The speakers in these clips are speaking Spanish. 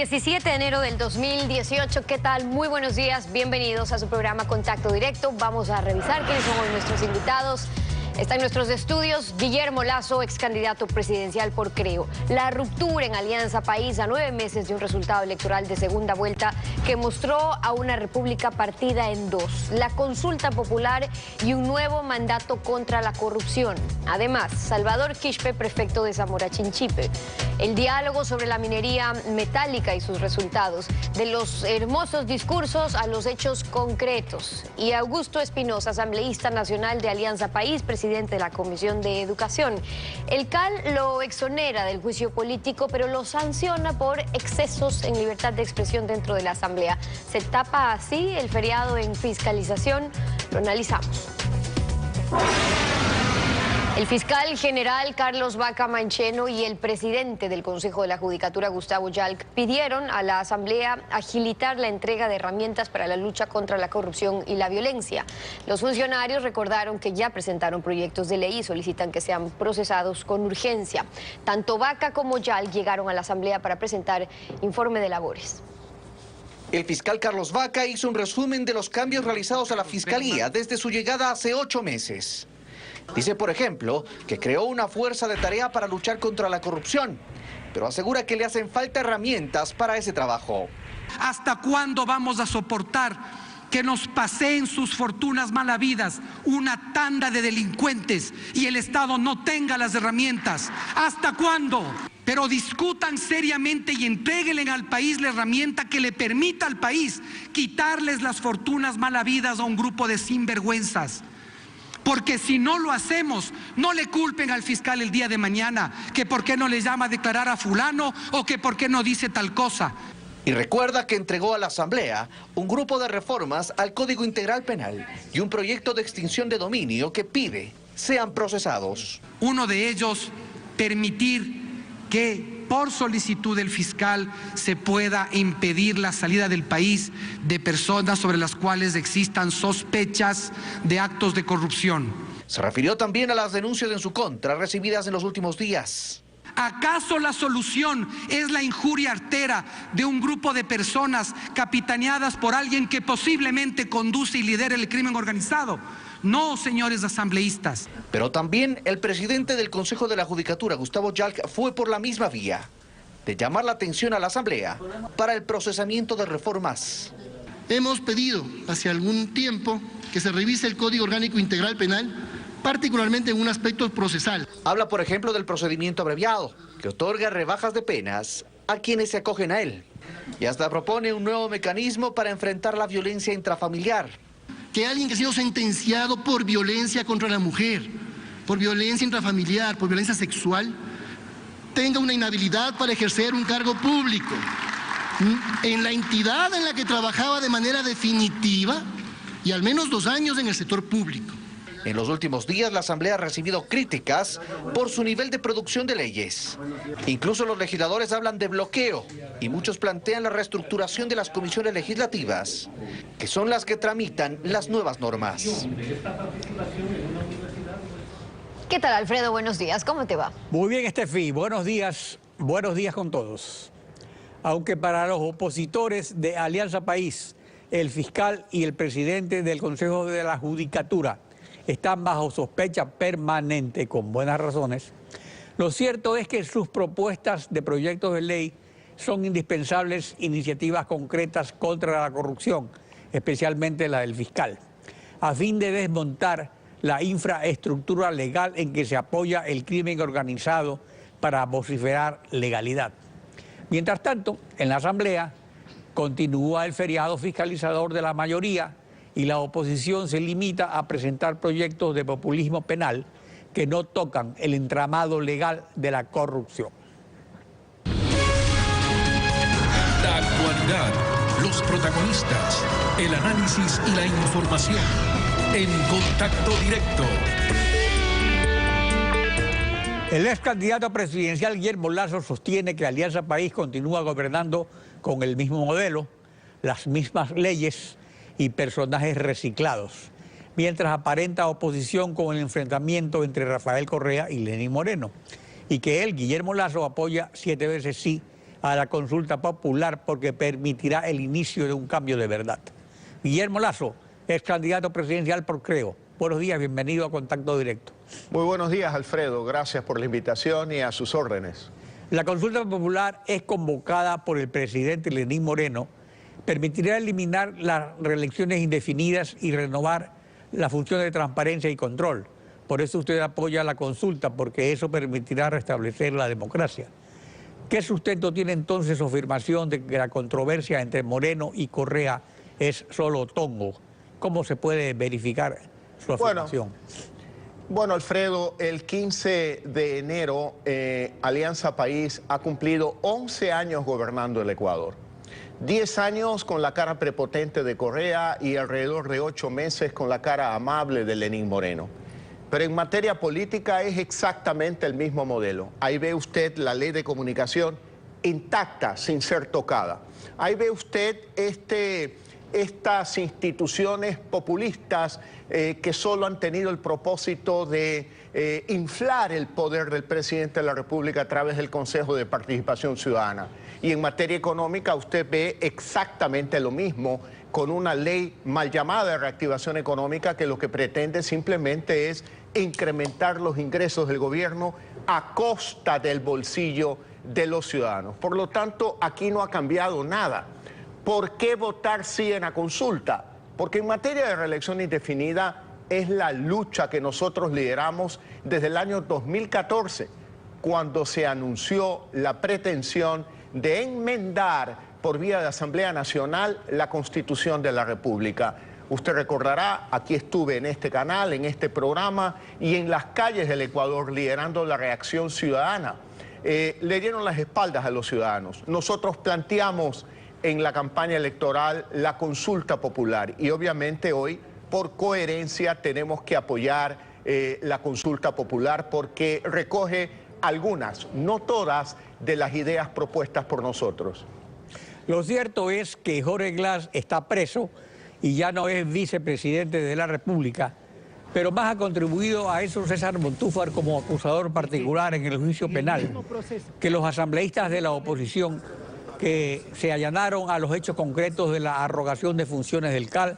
17 de enero del 2018. ¿Qué tal? Muy buenos días. Bienvenidos a su programa Contacto Directo. Vamos a revisar quiénes son hoy nuestros invitados. Está en nuestros estudios Guillermo Lasso, ex candidato presidencial por Creo. La ruptura en Alianza País a 9 meses de un resultado electoral de segunda vuelta que mostró a una república partida en dos. La consulta popular y un nuevo mandato contra la corrupción. Además, Salvador Quispe, prefecto de Zamora Chinchipe. El diálogo sobre la minería metálica y sus resultados. De los hermosos discursos a los hechos concretos. Y Augusto Espinosa, asambleísta nacional de Alianza País, presidente de la Comisión de Educación. El CAL lo exonera del juicio político, pero lo sanciona por excesos en libertad de expresión dentro de la Asamblea. ¿Se tapa así el feriado en fiscalización? Lo analizamos. El fiscal general Carlos Vaca Mancheno y el presidente del Consejo de la Judicatura, Gustavo Yalc, pidieron a la Asamblea agilitar la entrega de herramientas para la lucha contra la corrupción y la violencia. Los funcionarios recordaron que ya presentaron proyectos de ley y solicitan que sean procesados con urgencia. Tanto Vaca como Yalc llegaron a la Asamblea para presentar informe de labores. El fiscal Carlos Vaca hizo un resumen de los cambios realizados a la Fiscalía desde su llegada hace 8 meses. Dice, por ejemplo, que creó una fuerza de tarea para luchar contra la corrupción, pero asegura que le hacen falta herramientas para ese trabajo. ¿Hasta cuándo vamos a soportar que nos paseen sus fortunas mal habidas una tanda de delincuentes y el Estado no tenga las herramientas? ¿Hasta cuándo? Pero discutan seriamente y entréguenle al país la herramienta que le permita al país quitarles las fortunas mal habidas a un grupo de sinvergüenzas. Porque si no lo hacemos, no le culpen al fiscal el día de mañana que por qué no le llama a declarar a fulano o que por qué no dice tal cosa. Y recuerda que entregó a la Asamblea un grupo de reformas al Código Integral Penal y un proyecto de extinción de dominio que pide sean procesados. Uno de ellos, permitir que por solicitud del fiscal se pueda impedir la salida del país de personas sobre las cuales existan sospechas de actos de corrupción. Se refirió también a las denuncias en su contra recibidas en los últimos días. ¿Acaso la solución es la injuria artera de un grupo de personas capitaneadas por alguien que posiblemente conduce y lidera el crimen organizado? No, señores asambleístas. Pero también el presidente del Consejo de la Judicatura, Gustavo Yalc, fue por la misma vía, de llamar la atención a la Asamblea para el procesamiento de reformas. Hemos pedido hace algún tiempo que se revise el Código Orgánico Integral Penal, particularmente en un aspecto procesal. Habla, por ejemplo, del procedimiento abreviado, que otorga rebajas de penas a quienes se acogen a él. Y hasta propone un nuevo mecanismo para enfrentar la violencia intrafamiliar. Que alguien que ha sido sentenciado por violencia contra la mujer, por violencia intrafamiliar, por violencia sexual, tenga una inhabilidad para ejercer un cargo público en la entidad en la que trabajaba de manera definitiva y al menos 2 años en el sector público. En los últimos días, la Asamblea ha recibido críticas por su nivel de producción de leyes. Incluso los legisladores hablan de bloqueo y muchos plantean la reestructuración de las comisiones legislativas, que son las que tramitan las nuevas normas. ¿Qué tal, Alfredo? Buenos días. ¿Cómo te va? Muy bien, Estefi. Buenos días con todos. Aunque para los opositores de Alianza País, el fiscal y el presidente del Consejo de la Judicatura están bajo sospecha permanente, con buenas razones, lo cierto es que sus propuestas de proyectos de ley son indispensables iniciativas concretas contra la corrupción, especialmente la del fiscal, a fin de desmontar la infraestructura legal en que se apoya el crimen organizado para vociferar legalidad. Mientras tanto, en la Asamblea continúa el feriado fiscalizador de la mayoría y la oposición se limita a presentar proyectos de populismo penal que no tocan el entramado legal de la corrupción. La actualidad, los protagonistas, el análisis y la información en Contacto Directo. El ex candidato presidencial Guillermo Lasso sostiene que Alianza País continúa gobernando con el mismo modelo, las mismas leyes y personajes reciclados, mientras aparenta oposición con el enfrentamiento entre Rafael Correa y Lenín Moreno, y que él, Guillermo Lasso, apoya 7 veces sí a la consulta popular porque permitirá el inicio de un cambio de verdad. Guillermo Lasso, ex candidato presidencial por Creo. Buenos días, bienvenido a Contacto Directo. Muy buenos días, Alfredo. Gracias por la invitación y a sus órdenes. La consulta popular es convocada por el presidente Lenín Moreno. Permitirá eliminar las reelecciones indefinidas y renovar la función de transparencia y control. Por eso usted apoya la consulta, porque eso permitirá restablecer la democracia. ¿Qué sustento tiene entonces su afirmación de que la controversia entre Moreno y Correa es solo tongo? ¿Cómo se puede verificar su afirmación? Bueno, Alfredo, el 15 de enero Alianza País ha cumplido 11 años gobernando el Ecuador. 10 años con la cara prepotente de Correa y alrededor de 8 meses con la cara amable de Lenín Moreno. Pero en materia política es exactamente el mismo modelo. Ahí ve usted la ley de comunicación intacta, sin ser tocada. Ahí ve usted estas instituciones populistas que solo han tenido el propósito de inflar el poder del presidente de la República a través del Consejo de Participación Ciudadana. Y en materia económica usted ve exactamente lo mismo, con una ley mal llamada de reactivación económica que lo que pretende simplemente es incrementar los ingresos del gobierno a costa del bolsillo de los ciudadanos. Por lo tanto, aquí no ha cambiado nada. ¿Por qué votar sí en la consulta? Porque en materia de reelección indefinida es la lucha que nosotros lideramos desde el año 2014, cuando se anunció la pretensión de enmendar por vía de Asamblea Nacional la Constitución de la República. Usted recordará, aquí estuve en este canal, en este programa y en las calles del Ecuador liderando la reacción ciudadana. Le dieron las espaldas a los ciudadanos. Nosotros planteamos en la campaña electoral la consulta popular y obviamente hoy, por coherencia, tenemos que apoyar la consulta popular porque recoge algunas, no todas, de las ideas propuestas por nosotros. Lo cierto es que Jorge Glass está preso y ya no es vicepresidente de la República, pero más ha contribuido a eso César Montúfar como acusador particular en el juicio penal que los asambleístas de la oposición que se allanaron a los hechos concretos de la arrogación de funciones del CAL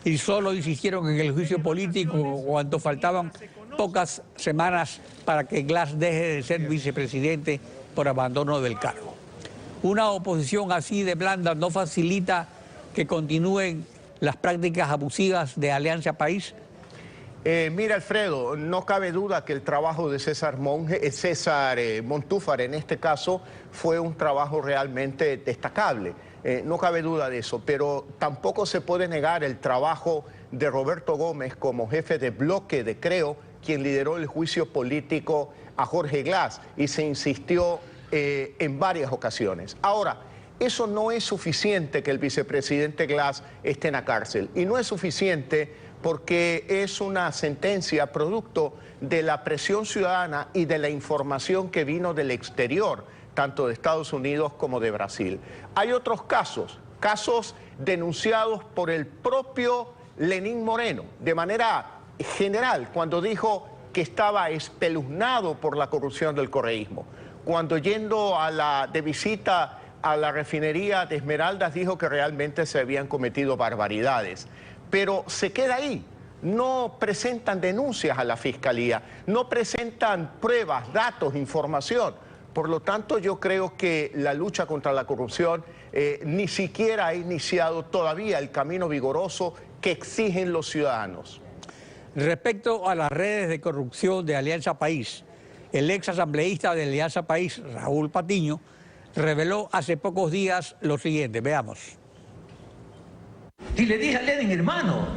y solo insistieron en el juicio político cuando faltaban pocas semanas para que Glass deje de ser vicepresidente por abandono del cargo. Una oposición así de blanda no facilita que continúen las prácticas abusivas de Alianza País. Mira, Alfredo, no cabe duda que el trabajo de César Montúfar en este caso fue un trabajo realmente destacable. No cabe duda de eso, pero tampoco se puede negar el trabajo de Roberto Gómez como jefe de bloque de Creo, quien lideró el juicio político a Jorge Glass y se insistió en varias ocasiones. Ahora, eso no es suficiente que el vicepresidente Glass esté en la cárcel y no es suficiente porque es una sentencia producto de la presión ciudadana y de la información que vino del exterior, tanto de Estados Unidos como de Brasil. Hay otros casos denunciados por el propio Lenín Moreno, de manera general, cuando dijo que estaba espeluznado por la corrupción del correísmo. Cuando yendo de visita a la refinería de Esmeraldas dijo que realmente se habían cometido barbaridades. Pero se queda ahí, no presentan denuncias a la Fiscalía, no presentan pruebas, datos, información. Por lo tanto, yo creo que la lucha contra la corrupción ni siquiera ha iniciado todavía el camino vigoroso que exigen los ciudadanos. Respecto a las redes de corrupción de Alianza País, el ex asambleísta de Alianza País, Raúl Patiño, reveló hace pocos días lo siguiente. Veamos. Y le dije a Lenin, hermano,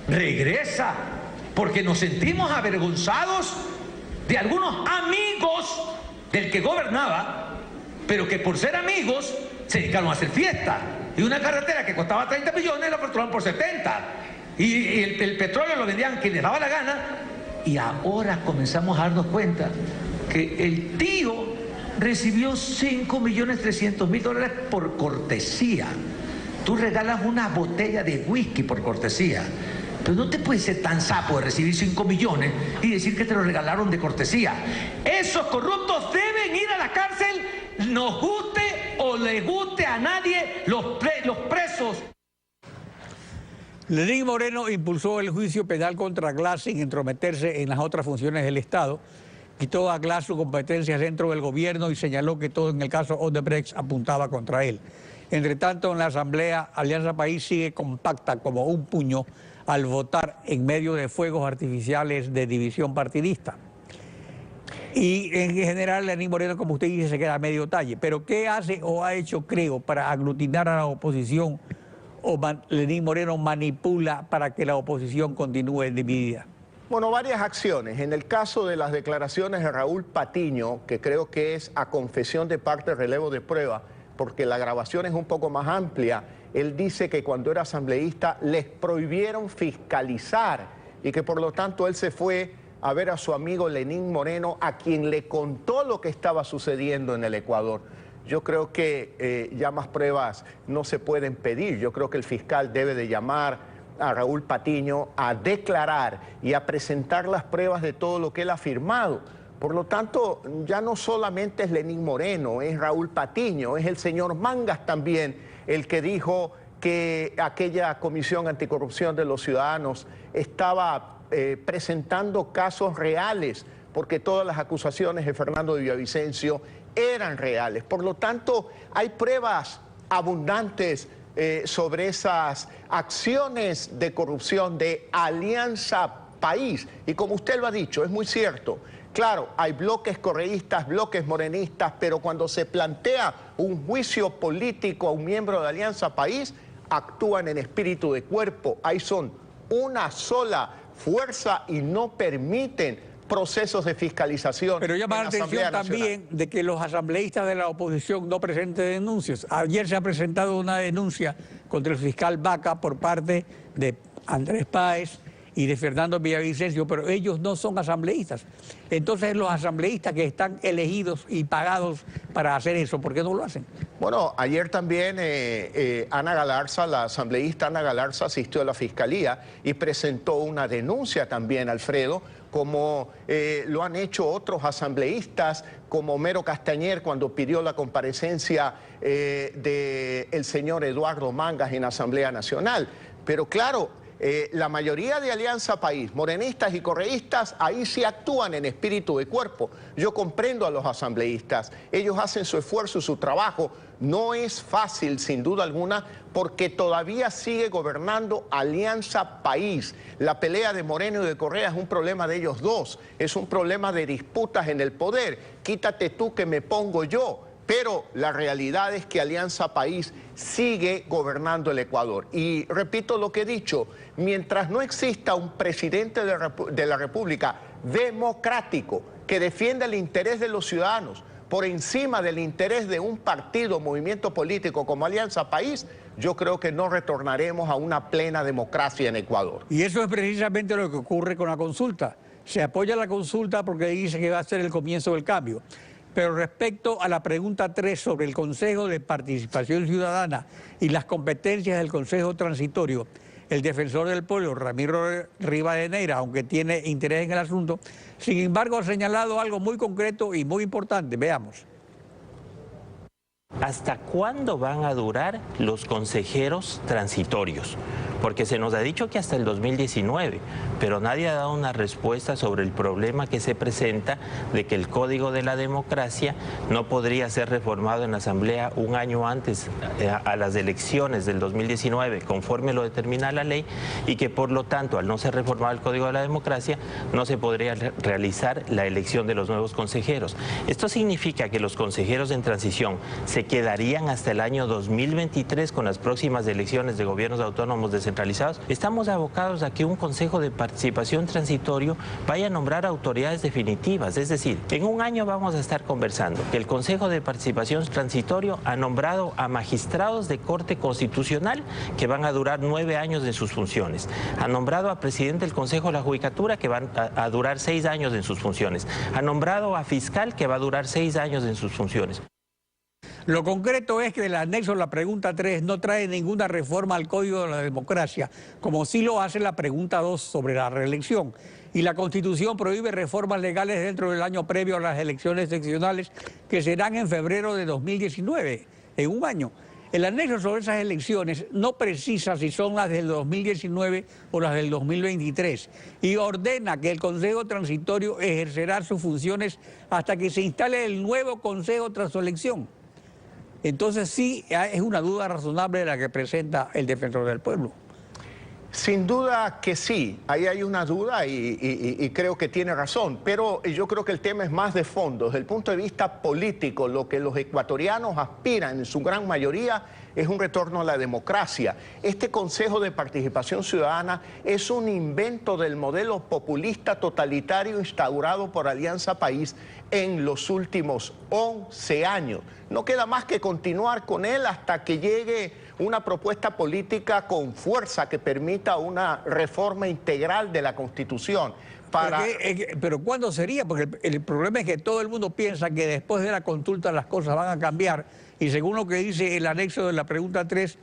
regresa, porque nos sentimos avergonzados de algunos amigos del que gobernaba, pero que por ser amigos se dedicaron a hacer fiesta. Y una carretera que costaba 30 millones la facturaron por 70. Y el petróleo lo vendían quien les daba la gana. Y ahora comenzamos a darnos cuenta que el tío recibió 5.300.000 por cortesía. Tú regalas una botella de whisky por cortesía, pero no te puedes ser tan sapo de recibir 5 millones y decir que te lo regalaron de cortesía. Esos corruptos deben ir a la cárcel, nos guste o le guste a nadie los presos. Lenín Moreno impulsó el juicio penal contra Glass sin entrometerse en las otras funciones del Estado. Quitó a Glass sus competencias dentro del gobierno y señaló que todo en el caso Odebrecht apuntaba contra él. Entre tanto, en la Asamblea, Alianza País sigue compacta como un puño al votar en medio de fuegos artificiales de división partidista. Y en general, Lenín Moreno, como usted dice, se queda a medio talle. Pero ¿qué hace o ha hecho, creo, para aglutinar a la oposición? ¿O Lenín Moreno manipula para que la oposición continúe dividida? Bueno, varias acciones. En el caso de las declaraciones de Raúl Patiño, que creo que es a confesión de parte relevo de prueba, porque la grabación es un poco más amplia, él dice que cuando era asambleísta les prohibieron fiscalizar y que por lo tanto él se fue a ver a su amigo Lenín Moreno, a quien le contó lo que estaba sucediendo en el Ecuador. Yo creo que ya más pruebas no se pueden pedir. Yo creo que el fiscal debe de llamar a Raúl Patiño a declarar y a presentar las pruebas de todo lo que él ha afirmado. Por lo tanto, ya no solamente es Lenín Moreno, es Raúl Patiño, es el señor Mangas también el que dijo que aquella Comisión Anticorrupción de los Ciudadanos estaba presentando casos reales, porque todas las acusaciones de Fernando de Villavicencio eran reales. Por lo tanto, hay pruebas abundantes sobre esas acciones de corrupción de Alianza País. Y como usted lo ha dicho, es muy cierto. Claro, hay bloques correístas, bloques morenistas, pero cuando se plantea un juicio político a un miembro de Alianza País, actúan en espíritu de cuerpo. Ahí son una sola fuerza y no permiten procesos de fiscalización. Pero llama la atención también de que los asambleístas de la oposición no presenten denuncias. Ayer se ha presentado una denuncia contra el fiscal Vaca por parte de Andrés Páez y de Fernando Villavicencio, pero ellos no son asambleístas. Entonces los asambleístas que están elegidos y pagados para hacer eso, ¿por qué no lo hacen? Bueno, ayer también Ana Galarza, la asambleísta Ana Galarza, asistió a la Fiscalía y presentó una denuncia también, Alfredo, como lo han hecho otros asambleístas, como Homero Castañer cuando pidió la comparecencia del señor Eduardo Mangas en la Asamblea Nacional. Pero claro, la mayoría de Alianza País, morenistas y correístas, ahí sí actúan en espíritu de cuerpo. Yo comprendo a los asambleístas, ellos hacen su esfuerzo, su trabajo. No es fácil, sin duda alguna, porque todavía sigue gobernando Alianza País. La pelea de Moreno y de Correa es un problema de ellos dos, es un problema de disputas en el poder. Quítate tú que me pongo yo. Pero la realidad es que Alianza País sigue gobernando el Ecuador. Y repito lo que he dicho, mientras no exista un presidente de la República democrático que defienda el interés de los ciudadanos por encima del interés de un partido, movimiento político como Alianza País, yo creo que no retornaremos a una plena democracia en Ecuador. Y eso es precisamente lo que ocurre con la consulta. Se apoya la consulta porque dice que va a ser el comienzo del cambio. Pero respecto a la pregunta 3 sobre el Consejo de Participación Ciudadana y las competencias del Consejo Transitorio, el defensor del pueblo, Ramiro Rivadeneira, aunque tiene interés en el asunto, sin embargo ha señalado algo muy concreto y muy importante. Veamos. ¿Hasta cuándo van a durar los consejeros transitorios? Porque se nos ha dicho que hasta el 2019, pero nadie ha dado una respuesta sobre el problema que se presenta de que el Código de la Democracia no podría ser reformado en la Asamblea un año antes a las elecciones del 2019, conforme lo determina la ley, y que por lo tanto, al no ser reformado el Código de la Democracia, no se podría realizar la elección de los nuevos consejeros. Esto significa que los consejeros en transición se quedarían hasta el año 2023 con las próximas elecciones de gobiernos autónomos descentralizados. Estamos abocados a que un Consejo de Participación Transitorio vaya a nombrar autoridades definitivas, es decir, en un año vamos a estar conversando que el Consejo de Participación Transitorio ha nombrado a magistrados de Corte Constitucional que van a durar 9 años en sus funciones, ha nombrado a presidente del Consejo de la Judicatura que van a durar 6 años en sus funciones, ha nombrado a fiscal que va a durar 6 años en sus funciones. Lo concreto es que el anexo, la pregunta 3, no trae ninguna reforma al Código de la Democracia, como sí lo hace la pregunta 2 sobre la reelección. Y la Constitución prohíbe reformas legales dentro del año previo a las elecciones seccionales que serán en febrero de 2019. en un año. El anexo sobre esas elecciones no precisa si son las del 2019 o las del 2023 y ordena que el Consejo Transitorio ejercerá sus funciones hasta que se instale el nuevo Consejo tras su elección. Entonces sí, es una duda razonable la que presenta el defensor del pueblo. Sin duda que sí, ahí hay una duda y creo que tiene razón, pero yo creo que el tema es más de fondo. Desde el punto de vista político, lo que los ecuatorianos aspiran en su gran mayoría es un retorno a la democracia. Este Consejo de Participación Ciudadana es un invento del modelo populista totalitario instaurado por Alianza País en los últimos 11 años. No queda más que continuar con él hasta que llegue una propuesta política con fuerza que permita una reforma integral de la Constitución. Pero ¿cuándo sería? Porque el problema es que todo el mundo piensa que después de la consulta las cosas van a cambiar y según lo que dice el anexo de la pregunta 3,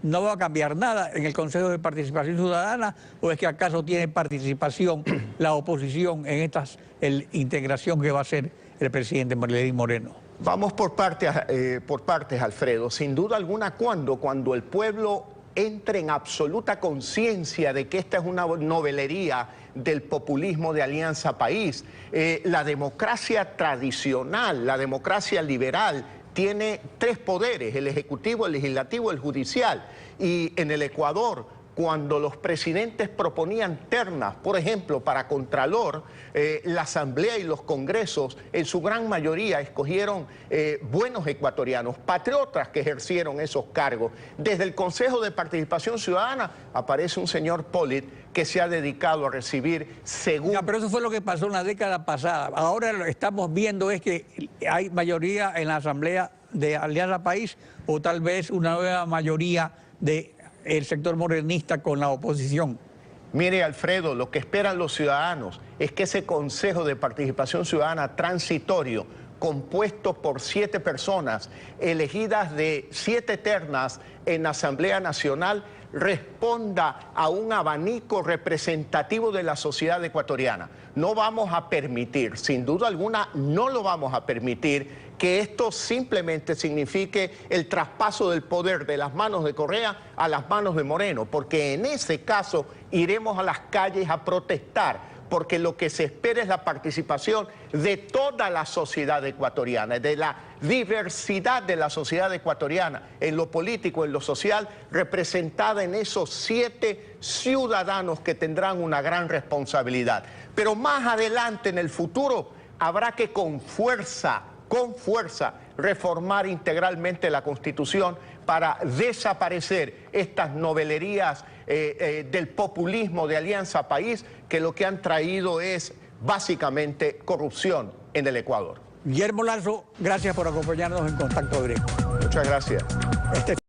no va a cambiar nada en el Consejo de Participación Ciudadana, ¿o es que acaso tiene participación la oposición en esta integración que va a hacer el presidente Lenín Moreno? Vamos por partes, Alfredo. Sin duda alguna, cuando el pueblo entre en absoluta conciencia de que esta es una novelería del populismo de Alianza País. La democracia tradicional, la democracia liberal, tiene 3 poderes: el ejecutivo, el legislativo, el judicial. Y en el Ecuador, cuando los presidentes proponían ternas, por ejemplo, para Contralor, la Asamblea y los Congresos, en su gran mayoría escogieron buenos ecuatorianos, patriotas que ejercieron esos cargos. Desde el Consejo de Participación Ciudadana aparece un señor Polit que se ha dedicado a recibir según... Ya, pero eso fue lo que pasó en la década pasada. Ahora lo que estamos viendo es que hay mayoría en la Asamblea de Alianza País o tal vez una nueva mayoría de el sector morenista con la oposición. Mire, Alfredo, lo que esperan los ciudadanos es que ese Consejo de Participación Ciudadana transitorio, compuesto por 7 personas, elegidas de 7 ternas en la Asamblea Nacional, responda a un abanico representativo de la sociedad ecuatoriana. No vamos a permitir, sin duda alguna, no lo vamos a permitir que esto simplemente signifique el traspaso del poder de las manos de Correa a las manos de Moreno, porque en ese caso iremos a las calles a protestar, porque lo que se espera es la participación de toda la sociedad ecuatoriana, de la diversidad de la sociedad ecuatoriana, en lo político, en lo social, representada en esos 7 ciudadanos que tendrán una gran responsabilidad. Pero más adelante, en el futuro, habrá que con fuerza reformar integralmente la Constitución para desaparecer estas novelerías del populismo de Alianza País, que lo que han traído es básicamente corrupción en el Ecuador. Guillermo Lazo, gracias por acompañarnos en Contacto Directo. Muchas gracias.